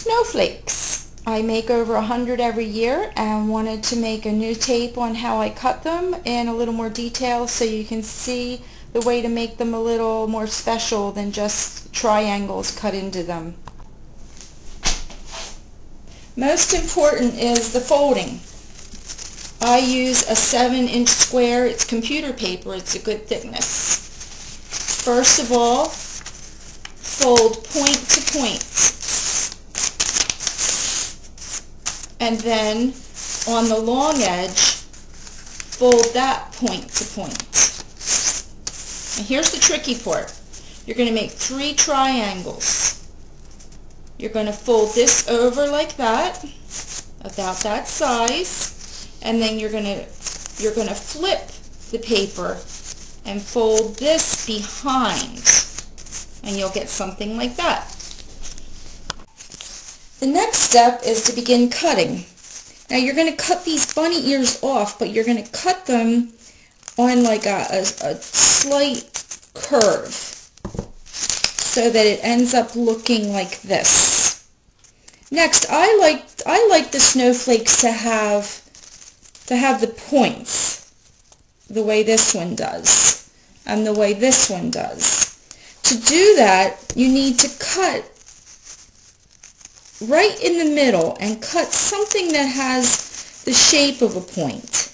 Snowflakes. I make over 100 every year and wanted to make a new tape on how I cut them in a little more detail so you can see the way to make them a little more special than just triangles cut into them. Most important is the folding. I use a 7-inch square. It's computer paper. It's a good thickness. First of all, fold point to point. And then on the long edge, fold that point to point. And here's the tricky part. You're going to make 3 triangles. You're going to fold this over like that, about that size, and then you're going to flip the paper and fold this behind, and you'll get something like that. The next step is to begin cutting. Now you're going to cut these bunny ears off, but you're going to cut them on like a slight curve so that it ends up looking like this. Next, I like the snowflakes to have the points the way this one does and the way this one does. To do that, you need to cut right in the middle and cut something that has the shape of a point.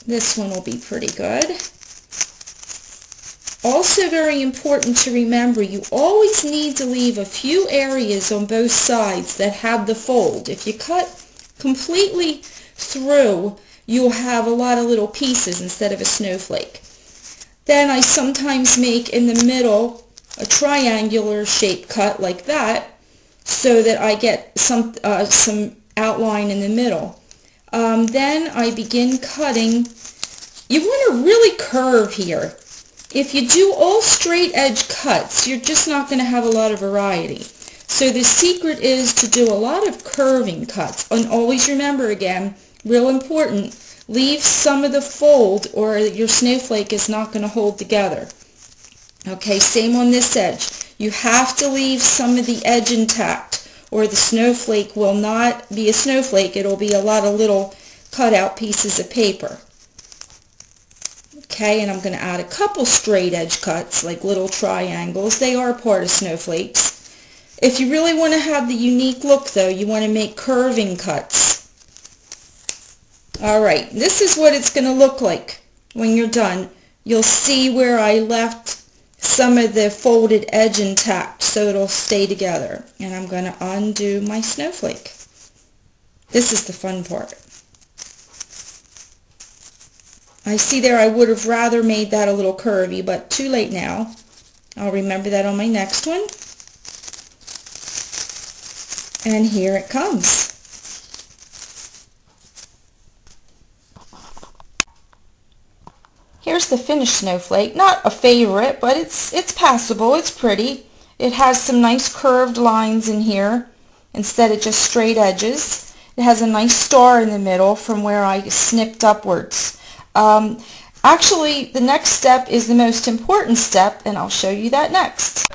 This one will be pretty good. Also very important to remember, you always need to leave a few areas on both sides that have the fold. If you cut completely through, you'll have a lot of little pieces instead of a snowflake. Then I sometimes make in the middle a triangular shape cut like that so that I get some outline in the middle. Then I begin cutting. You want to really curve here. If you do all straight edge cuts, you're just not going to have a lot of variety. So the secret is to do a lot of curving cuts. And always remember, again, real important, leave some of the fold or your snowflake is not going to hold together. Okay, same on this edge. You have to leave some of the edge intact or the snowflake will not be a snowflake. It'll be a lot of little cut out pieces of paper. Okay, and I'm going to add a couple straight edge cuts like little triangles. They are part of snowflakes. If you really want to have the unique look though, you want to make curving cuts. Alright, this is what it's going to look like when you're done. You'll see where I left some of the folded edge intact so it'll stay together. And I'm going to undo my snowflake. This is the fun part. I see there I would have rather made that a little curvy, but too late now. I'll remember that on my next one. And here it comes. Here's the finished snowflake. Not a favorite, but it's passable. It's pretty. It has some nice curved lines in here instead of just straight edges. It has a nice star in the middle from where I snipped upwards. Actually, the next step is the most important step, and I'll show you that next.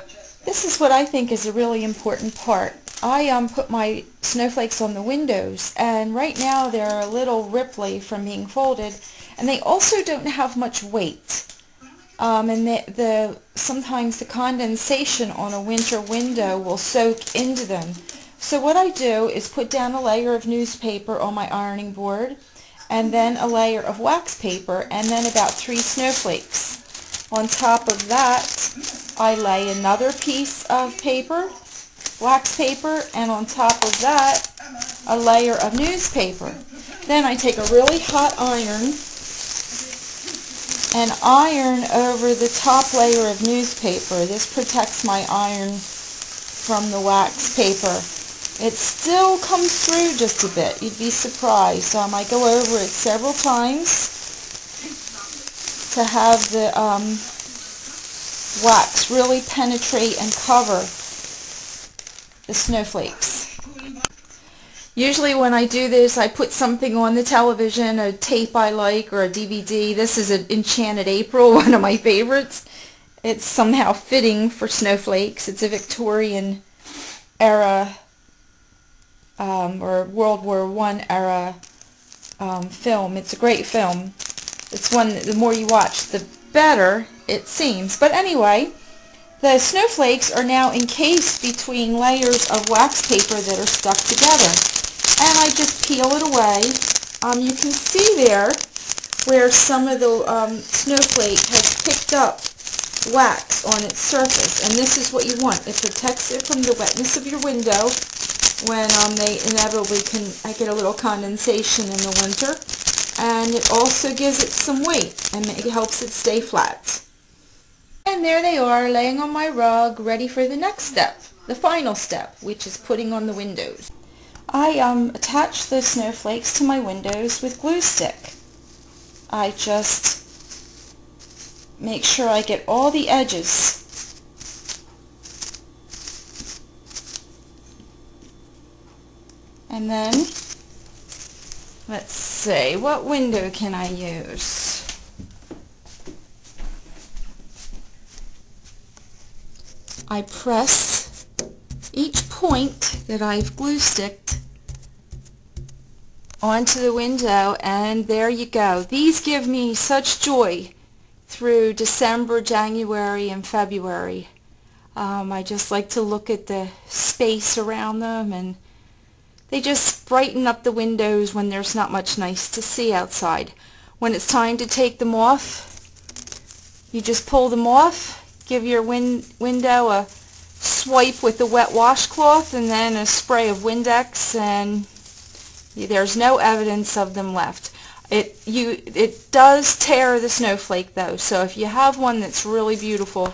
This is what I think is a really important part. I put my snowflakes on the windows, and right now they're a little ripply from being folded, and they also don't have much weight. And sometimes the condensation on a winter window will soak into them. So what I do is put down a layer of newspaper on my ironing board, and then a layer of wax paper, and then about 3 snowflakes. On top of that, I lay another piece of paper, wax paper, and on top of that, a layer of newspaper. Then I take a really hot iron and iron over the top layer of newspaper. This protects my iron from the wax paper. It still comes through just a bit. You'd be surprised. I go over it several times to have the wax really penetrate and cover the snowflakes. Usually when I do this, I put something on the television, a tape I like or a DVD. This is an Enchanted April, one of my favorites. it's somehow fitting for snowflakes. It's a Victorian era or World War I era film. It's a great film. It's one that the more you watch, the better it seems. But anyway, the snowflakes are now encased between layers of wax paper that are stuck together. And I just peel it away. You can see there where some of the snowflake has picked up wax on its surface. And this is what you want. It protects it from the wetness of your window when they inevitably can get a little condensation in the winter. And it also gives it some weight and it helps it stay flat. And there they are, laying on my rug, ready for the next step, the final step, which is putting on the windows. I attach the snowflakes to my windows with glue stick. I just make sure I get all the edges. And then, let's see, what window can I use? I press each point that I've glue sticked onto the window, and there you go. These give me such joy through December, January, and February. I just like to look at the space around them, and they just brighten up the windows when there's not much nice to see outside. When it's time to take them off, you just pull them off, give your window a swipe with the wet washcloth and then a spray of Windex, and there's no evidence of them left. It does tear the snowflake though, so if you have one that's really beautiful,